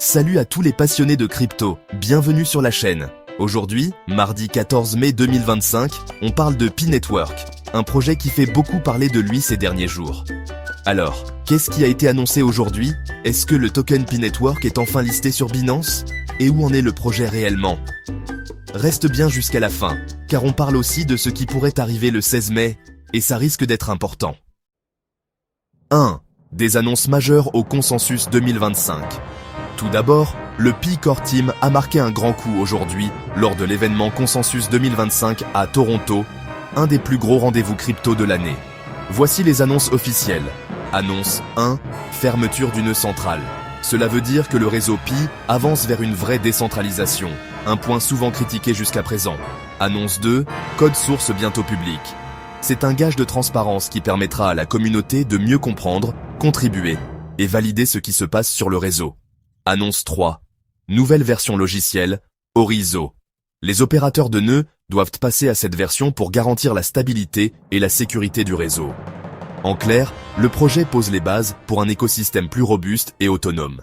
Salut à tous les passionnés de crypto, bienvenue sur la chaîne. Aujourd'hui, mardi 14 mai 2025, on parle de Pi Network, un projet qui fait beaucoup parler de lui ces derniers jours. Alors, qu'est-ce qui a été annoncé aujourd'hui? Est-ce que le token Pi Network est enfin listé sur Binance? Et où en est le projet réellement? Reste bien jusqu'à la fin, car on parle aussi de ce qui pourrait arriver le 16 mai, et ça risque d'être important. 1. Des annonces majeures au consensus 2025. Tout d'abord, le Pi Core Team a marqué un grand coup aujourd'hui lors de l'événement Consensus 2025 à Toronto, un des plus gros rendez-vous crypto de l'année. Voici les annonces officielles. Annonce 1. Fermeture du nœud central. Cela veut dire que le réseau Pi avance vers une vraie décentralisation, un point souvent critiqué jusqu'à présent. Annonce 2. Code source bientôt public. C'est un gage de transparence qui permettra à la communauté de mieux comprendre, contribuer et valider ce qui se passe sur le réseau. Annonce 3. Nouvelle version logicielle, Orizo. Les opérateurs de nœuds doivent passer à cette version pour garantir la stabilité et la sécurité du réseau. En clair, le projet pose les bases pour un écosystème plus robuste et autonome.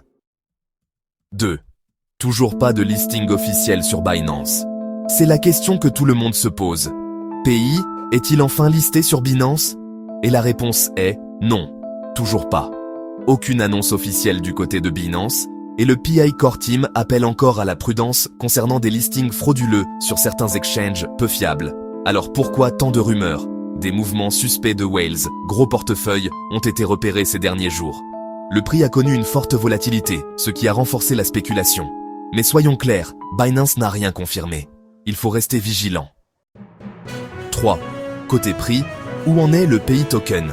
2. Toujours pas de listing officiel sur Binance. C'est la question que tout le monde se pose. PI est-il enfin listé sur Binance? Et la réponse est non, toujours pas. Aucune annonce officielle du côté de Binance, et le Pi Core Team appelle encore à la prudence concernant des listings frauduleux sur certains exchanges peu fiables. Alors pourquoi tant de rumeurs? Des mouvements suspects de whales, gros portefeuilles, ont été repérés ces derniers jours. Le prix a connu une forte volatilité, ce qui a renforcé la spéculation. Mais soyons clairs, Binance n'a rien confirmé. Il faut rester vigilant. 3. Côté prix, où en est le PI Token?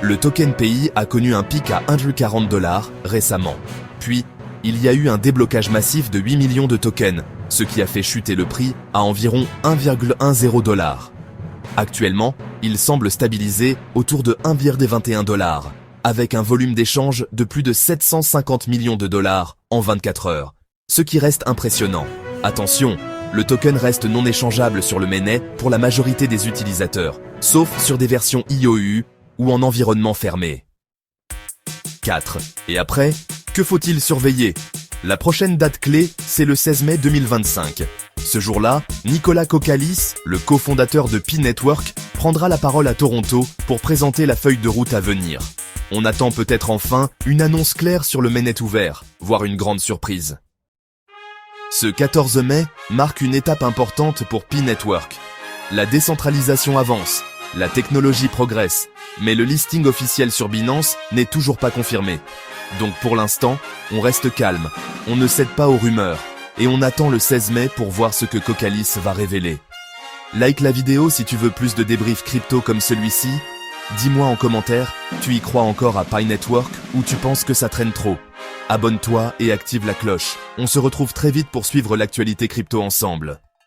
Le token PI a connu un pic à $1,40 récemment. Puis, il y a eu un déblocage massif de 8 millions de tokens, ce qui a fait chuter le prix à environ $1,10. Actuellement, il semble stabiliser autour de $1,21, avec un volume d'échange de plus de 750 millions de dollars en 24 heures, ce qui reste impressionnant. Attention, le token reste non échangeable sur le mainnet pour la majorité des utilisateurs, sauf sur des versions IOU ou en environnement fermé. 4. Et après, que faut-il surveiller? La prochaine date clé, c'est le 16 mai 2025. Ce jour-là, Nicolas Kokkalis, le cofondateur de Pi Network, prendra la parole à Toronto pour présenter la feuille de route à venir. On attend peut-être enfin une annonce claire sur le mainnet ouvert, voire une grande surprise. Ce 14 mai marque une étape importante pour Pi Network. La décentralisation avance, la technologie progresse, mais le listing officiel sur Binance n'est toujours pas confirmé. Donc pour l'instant, on reste calme, on ne cède pas aux rumeurs, et on attend le 16 mai pour voir ce que Kokkalis va révéler. Like la vidéo si tu veux plus de débriefs crypto comme celui-ci. Dis-moi en commentaire, tu y crois encore à Pi Network ou tu penses que ça traîne trop? Abonne-toi et active la cloche. On se retrouve très vite pour suivre l'actualité crypto ensemble.